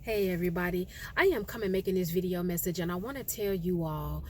Hey everybody, I am coming making this video message and I want to tell you all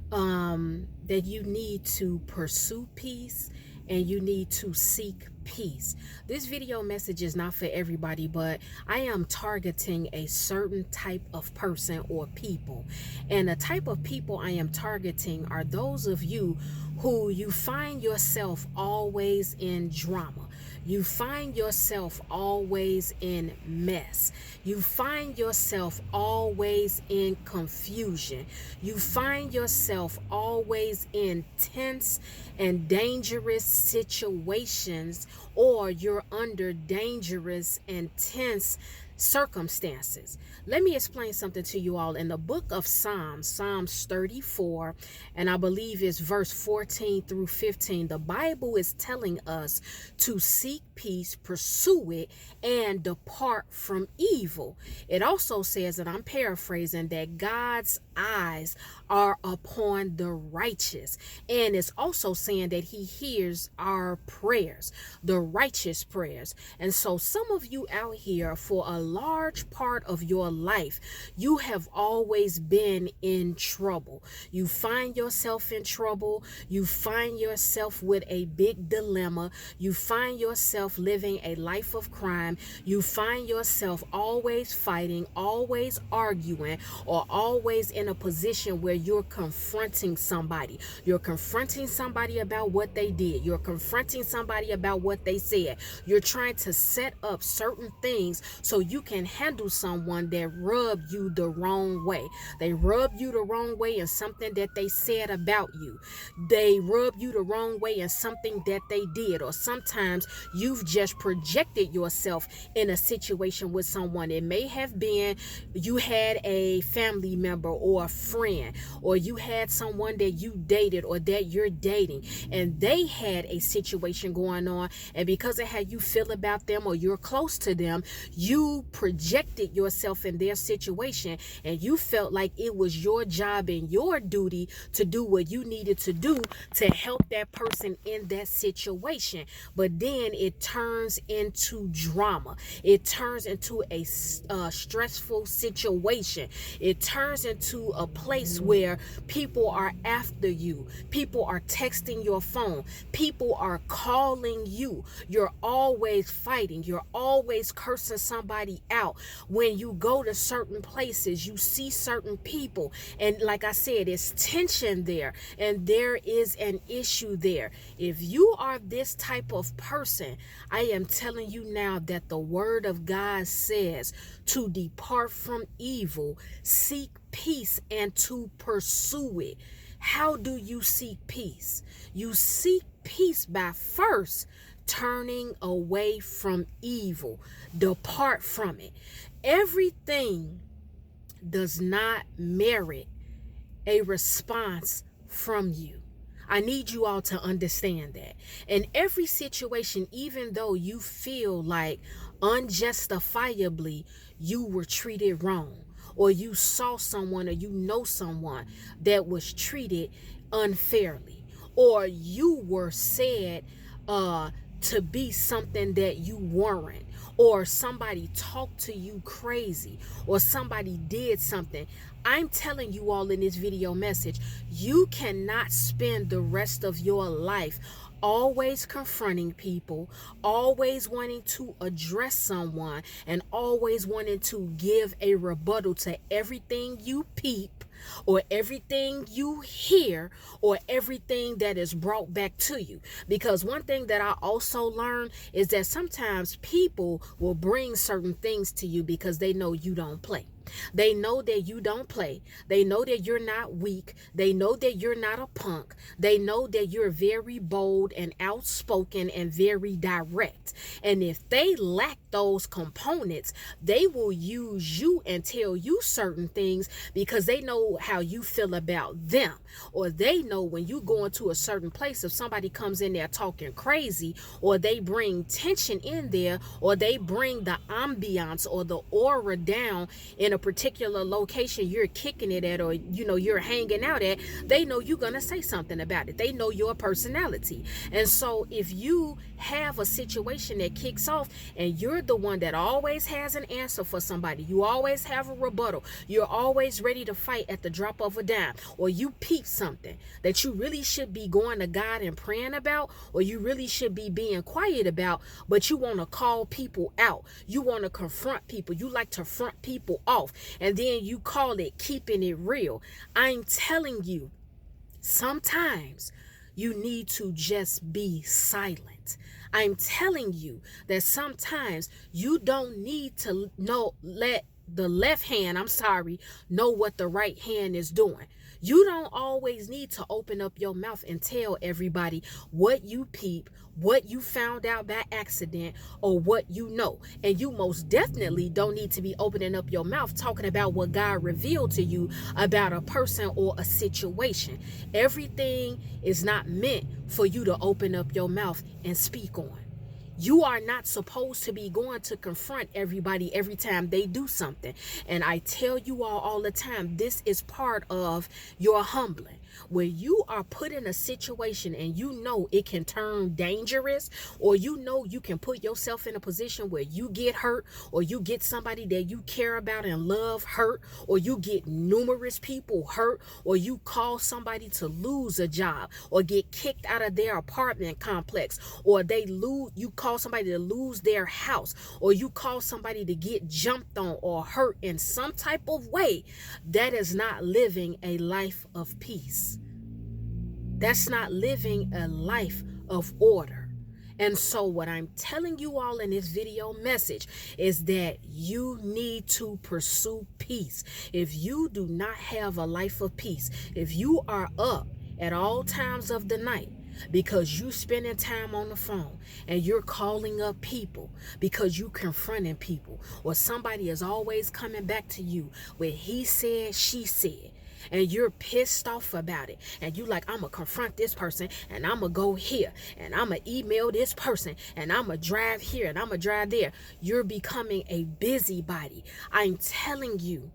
that you need to pursue peace and you need to seek peace. This video message is not for everybody, but I am targeting a certain type of person or people. And the type of people I am targeting are those of you who you find yourself always in drama. You find yourself always in mess. You find yourself always in confusion. You find yourself always in tense and dangerous situations, or you're under dangerous and tense circumstances. Let me explain something to you all. In the book of Psalms 34, and I believe it's verse 14 through 15, the Bible is telling us to seek peace, pursue it, and depart from evil. It also says, and I'm paraphrasing, that God's eyes are upon the righteous. And it's also saying that he hears our prayers, the righteous prayers. And so some of you out here, for a large part of your life, you have always been in trouble. You find yourself in trouble. You find yourself with a big dilemma. You find yourself living a life of crime. You find yourself always fighting, always arguing, or always in a position where you're confronting somebody. You're confronting somebody about what they did. You're confronting somebody about what they said. You're trying to set up certain things so you can handle someone that rubbed you the wrong way. They rubbed you the wrong way in something that they said about you. They rubbed you the wrong way in something that they did. Or sometimes you've just projected yourself in a situation with someone. It may have been you had a family member or a friend, or you had someone that you dated or that you're dating, and they had a situation going on, and because of how you feel about them or you're close to them, you projected yourself in their situation, and you felt like it was your job and your duty to do what you needed to do to help that person in that situation. But then it turns into drama. It turns into a stressful situation. It turns into a place where people are after you. People are texting your phone. People are calling you. You're always fighting. You're always cursing somebody out. When you go to certain places, you see certain people. And like I said, it's tension there. And there is an issue there. If you are this type of person, I am telling you now that the word of God says to depart from evil, seek peace, and to pursue it. How do you seek peace? You seek peace by first turning away from evil. Depart from it. Everything does not merit a response from you. I need you all to understand that. In every situation, even though you feel like unjustifiably you were treated wrong, or you saw someone or you know someone that was treated unfairly, or you were said to be something that you weren't, or somebody talked to you crazy, or somebody did something, I'm telling you all in this video message, you cannot spend the rest of your life always confronting people, always wanting to address someone, and always wanting to give a rebuttal to everything you peep, or everything you hear, or everything that is brought back to you. Because one thing that I also learned is that sometimes people will bring certain things to you because they know you don't play. They know that you don't play. They know that you're not weak. They know that you're not a punk. They know that you're very bold and outspoken and very direct. And if they lack those components, they will use you and tell you certain things because they know know how you feel about them, or they know when you go into a certain place, if somebody comes in there talking crazy, or they bring tension in there, or they bring the ambiance or the aura down in a particular location you're kicking it at, or you're hanging out at, they know you're gonna say something about it. They know your personality. And so if you have a situation that kicks off and you're the one that always has an answer for somebody, you always have a rebuttal, you're always ready to fight at the drop of a dime, or you peep something that you really should be going to God and praying about, or you really should be being quiet about, but you want to call people out, you want to confront people, you like to front people off, and then you call it keeping it real. I'm telling you, sometimes you need to just be silent. I'm telling you that sometimes you don't need to let the left hand, know what the right hand is doing. You don't always need to open up your mouth and tell everybody what you peep, what you found out by accident, or what you know. And you most definitely don't need to be opening up your mouth talking about what God revealed to you about a person or a situation. Everything is not meant for you to open up your mouth and speak on. You are not supposed to be going to confront everybody every time they do something. And I tell you all the time, this is part of your humbling. Where you are put in a situation and you know it can turn dangerous, or you know you can put yourself in a position where you get hurt, or you get somebody that you care about and love hurt, or you get numerous people hurt, or you cause somebody to lose a job or get kicked out of their apartment complex, or you cause somebody to lose their house, or you cause somebody to get jumped on or hurt in some type of way. That is not living a life of peace. That's not living a life of order. And so what I'm telling you all in this video message is that you need to pursue peace. If you do not have a life of peace, if you are up at all times of the night because you spending time on the phone and you're calling up people because you confronting people, or somebody is always coming back to you with he said, she said, and you're pissed off about it, and you like, I'm gonna confront this person, and I'm gonna go here, and I'm gonna email this person, and I'm gonna drive here, and I'm gonna drive there. You're becoming a busybody. I'm telling you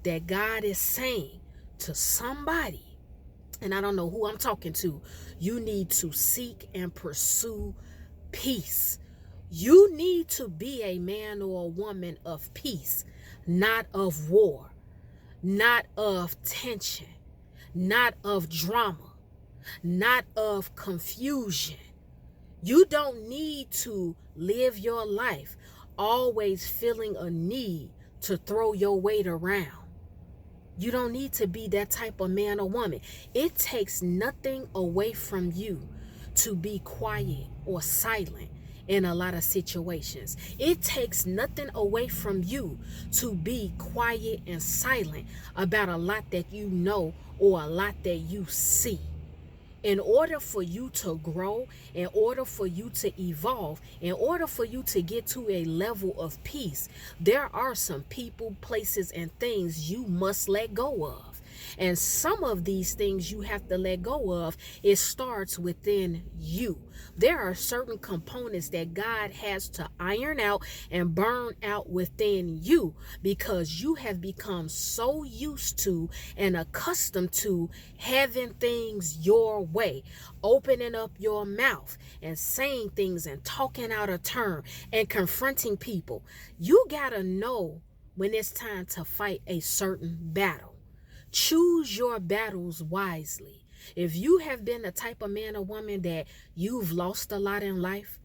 that God is saying to somebody, and I don't know who I'm talking to, you need to seek and pursue peace. You need to be a man or a woman of peace, not of war, not of tension, not of drama, not of confusion. You don't need to live your life always feeling a need to throw your weight around. You don't need to be that type of man or woman. It takes nothing away from you to be quiet or silent in a lot of situations. It takes nothing away from you to be quiet and silent about a lot that you know or a lot that you see. In order for you to grow, in order for you to evolve, in order for you to get to a level of peace, there are some people, places, and things you must let go of. And some of these things you have to let go of, it starts within you. There are certain components that God has to iron out and burn out within you, because you have become so used to and accustomed to having things your way, opening up your mouth and saying things and talking out of turn and confronting people. You gotta know when it's time to fight a certain battle. Choose your battles wisely. If you have been the type of man or woman that you've lost a lot in life,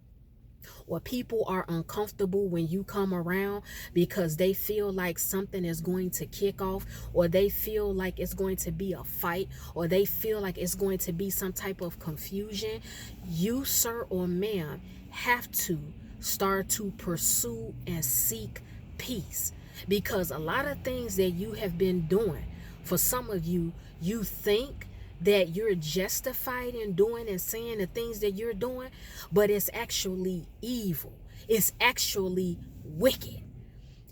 or people are uncomfortable when you come around because they feel like something is going to kick off, or they feel like it's going to be a fight, or they feel like it's going to be some type of confusion, you, sir or ma'am, have to start to pursue and seek peace. Because a lot of things that you have been doing, for some of you, you think that you're justified in doing and saying the things that you're doing, but it's actually evil. It's actually wicked.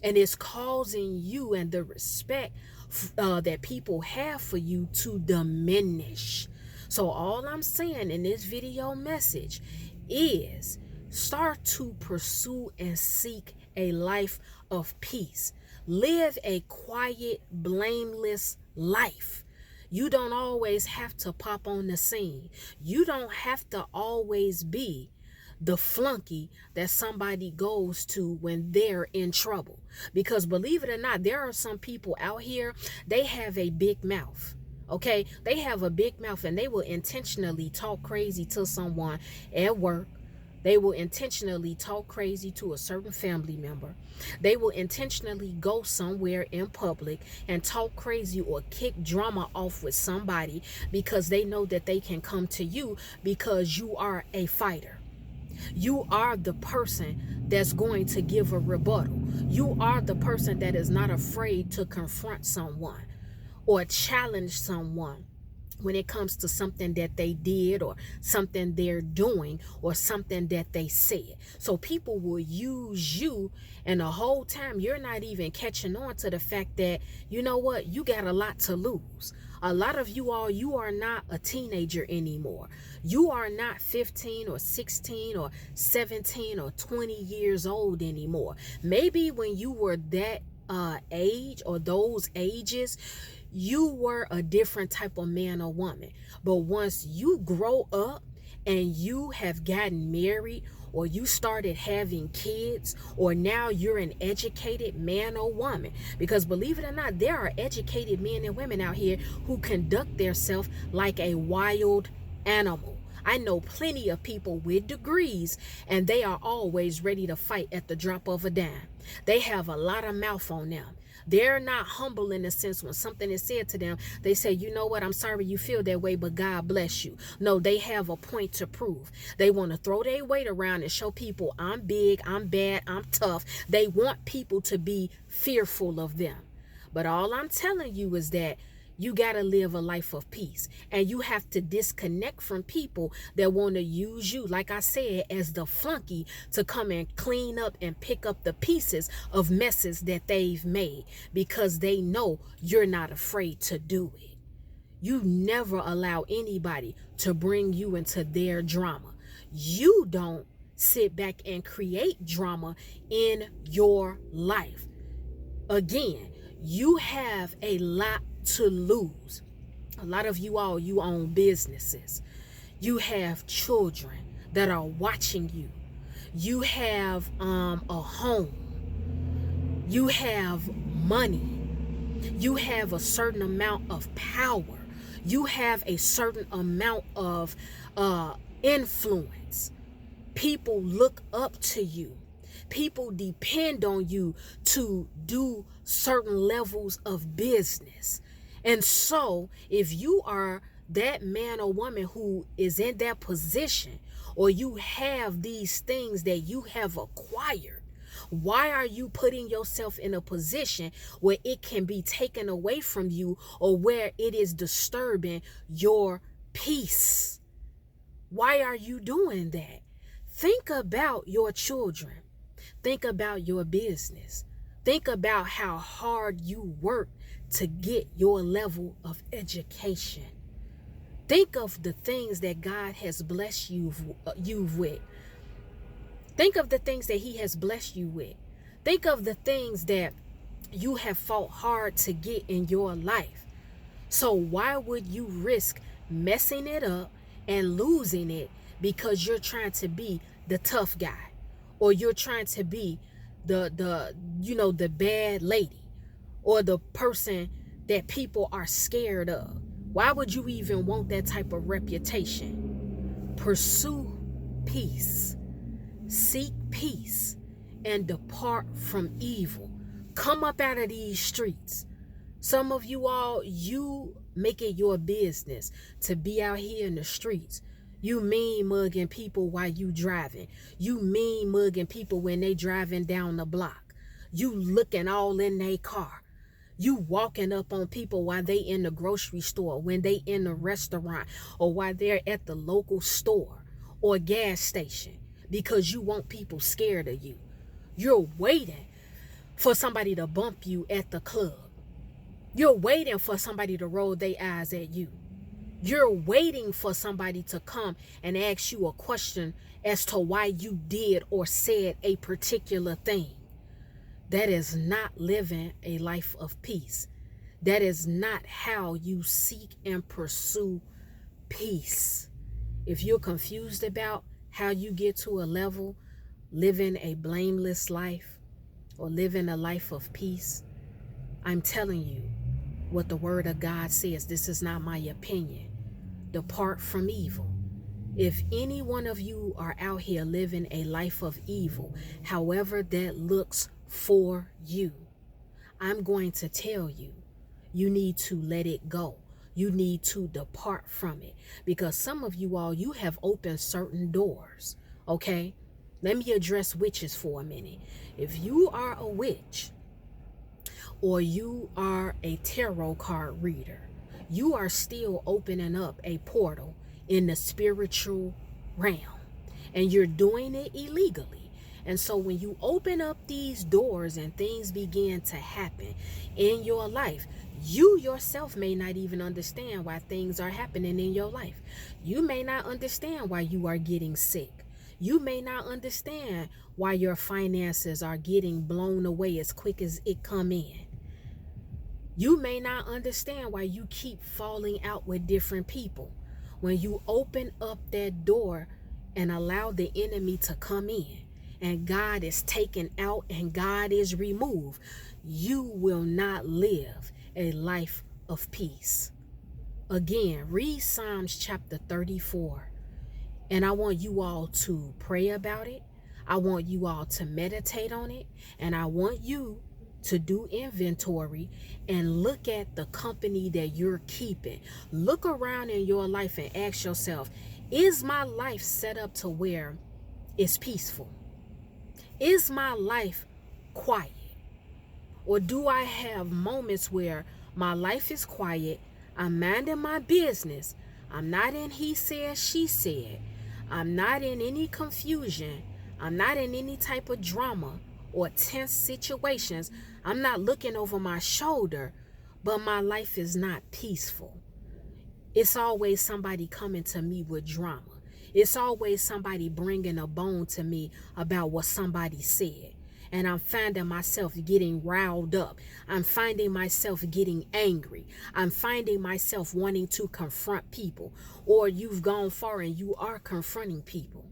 And it's causing you and the respect that people have for you to diminish. So all I'm saying in this video message is start to pursue and seek a life of peace. Live a quiet, blameless life. You don't always have to pop on the scene. You don't have to always be the flunky that somebody goes to when they're in trouble. Because believe it or not, there are some people out here, they have a big mouth. Okay, they have a big mouth and they will intentionally talk crazy to someone at work. They will intentionally talk crazy to a certain family member. They will intentionally go somewhere in public and talk crazy or kick drama off with somebody because they know that they can come to you because you are a fighter. You are the person that's going to give a rebuttal. You are the person that is not afraid to confront someone or challenge someone when it comes to something that they did or something they're doing or something that they said. So people will use you, and the whole time you're not even catching on to the fact that, you know what, you got a lot to lose. A lot of you all, you are not a teenager anymore. You are not 15 or 16 or 17 or 20 years old anymore. Maybe when you were that age or those ages, you were a different type of man or woman. But once you grow up and you have gotten married, or you started having kids, or now you're an educated man or woman, because believe it or not, there are educated men and women out here who conduct themselves like a wild animal. I know plenty of people with degrees, and they are always ready to fight at the drop of a dime. They have a lot of mouth on them. They're not humble in the sense when something is said to them, they say, you know what, I'm sorry you feel that way, but God bless you. No, they have a point to prove. They want to throw their weight around and show people, I'm big, I'm bad, I'm tough. They want people to be fearful of them. But all I'm telling you is that you got to live a life of peace, and you have to disconnect from people that want to use you, like I said, as the flunky to come and clean up and pick up the pieces of messes that they've made, because they know you're not afraid to do it. You never allow anybody to bring you into their drama. You don't sit back and create drama in your life. Again, you have a lot to lose. A lot of you all, you own businesses. You have children that are watching you. You have a home. You have money. You have a certain amount of power. You have a certain amount of influence. People look up to you. People depend on you to do certain levels of business. And so if you are that man or woman who is in that position, or you have these things that you have acquired, why are you putting yourself in a position where it can be taken away from you, or where it is disturbing your peace? Why are you doing that? Think about your children. Think about your business. Think about how hard you work to get your level of education. Think of the things that God has blessed you with. Think of the things that He has blessed you with. Think of the things that you have fought hard to get in your life. So why would you risk messing it up and losing it because you're trying to be the tough guy, or you're trying to be the bad lady, or the person that people are scared of? Why would you even want that type of reputation? Pursue peace. Seek peace and depart from evil. Come up out of these streets. Some of you all, you make it your business to be out here in the streets. You mean mugging people while you driving. You mean mugging people when they driving down the block. You looking all in their car. You walking up on people while they in the grocery store, when they in the restaurant, or while they're at the local store or gas station, because you want people scared of you. You're waiting for somebody to bump you at the club. You're waiting for somebody to roll their eyes at you. You're waiting for somebody to come and ask you a question as to why you did or said a particular thing. That is not living a life of peace. That is not how you seek and pursue peace. If you're confused about how you get to a level, living a blameless life or living a life of peace, I'm telling you what the word of God says. This is not my opinion. Depart from evil. If any one of you are out here living a life of evil, however that looks for you, I'm going to tell you, you need to let it go. You need to depart from it, because some of you all, you have opened certain doors. Okay, let me address witches for a minute. If you are a witch or you are a tarot card reader, you are still opening up a portal in the spiritual realm, and you're doing it illegally. And so when you open up these doors and things begin to happen in your life, you yourself may not even understand why things are happening in your life. You may not understand why you are getting sick. You may not understand why your finances are getting blown away as quick as it come in. You may not understand why you keep falling out with different people. When you open up that door and allow the enemy to come in, and God is taken out and God is removed, you will not live a life of peace. Again, read Psalms chapter 34. And I want you all to pray about it. I want you all to meditate on it. And I want you to do inventory and look at the company that you're keeping. Look around in your life and ask yourself, is my life set up to where it's peaceful? Is my life quiet? Or do I have moments where my life is quiet, I'm minding my business, I'm not in he said, she said, I'm not in any confusion, I'm not in any type of drama or tense situations, I'm not looking over my shoulder, but my life is not peaceful. It's always somebody coming to me with drama. It's always somebody bringing a bone to me about what somebody said. And I'm finding myself getting riled up. I'm finding myself getting angry. I'm finding myself wanting to confront people. Or you've gone far and you are confronting people.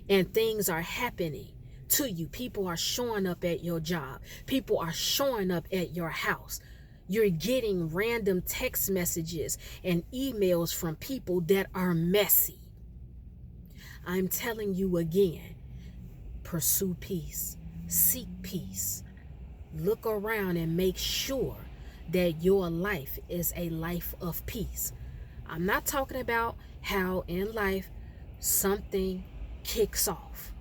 And things are happening to you. People are showing up at your job. People are showing up at your house. You're getting random text messages and emails from people that are messy. I'm telling you again, pursue peace, seek peace. Look around and make sure that your life is a life of peace. I'm not talking about how in life something kicks off,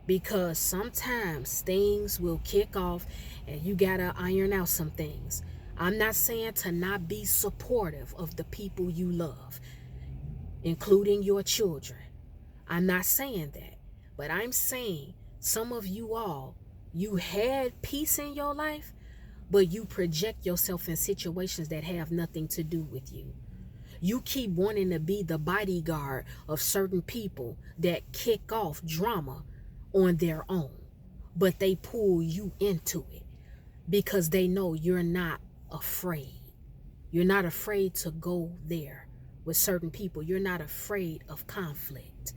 because sometimes things will kick off and you gotta iron out some things. I'm not saying to not be supportive of the people you love, including your children. I'm not saying that, but I'm saying some of you all, you had peace in your life, but you project yourself in situations that have nothing to do with you. You keep wanting to be the bodyguard of certain people that kick off drama on their own, but they pull you into it because they know you're not afraid. You're not afraid to go there with certain people. You're not afraid of conflict.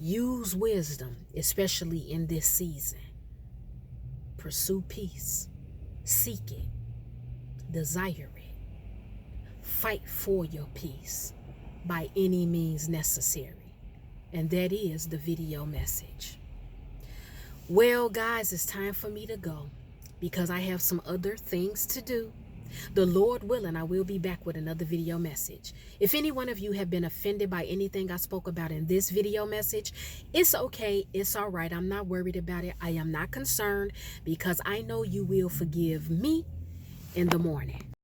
Use wisdom, especially in this season. Pursue peace. Seek it. Desire it. Fight for your peace by any means necessary. And that is the video message. Well, guys, it's time for me to go because I have some other things to do. The Lord willing, I will be back with another video message. If any one of you have been offended by anything I spoke about in this video message, it's okay. It's all right. I'm not worried about it. I am not concerned because I know you will forgive me in the morning.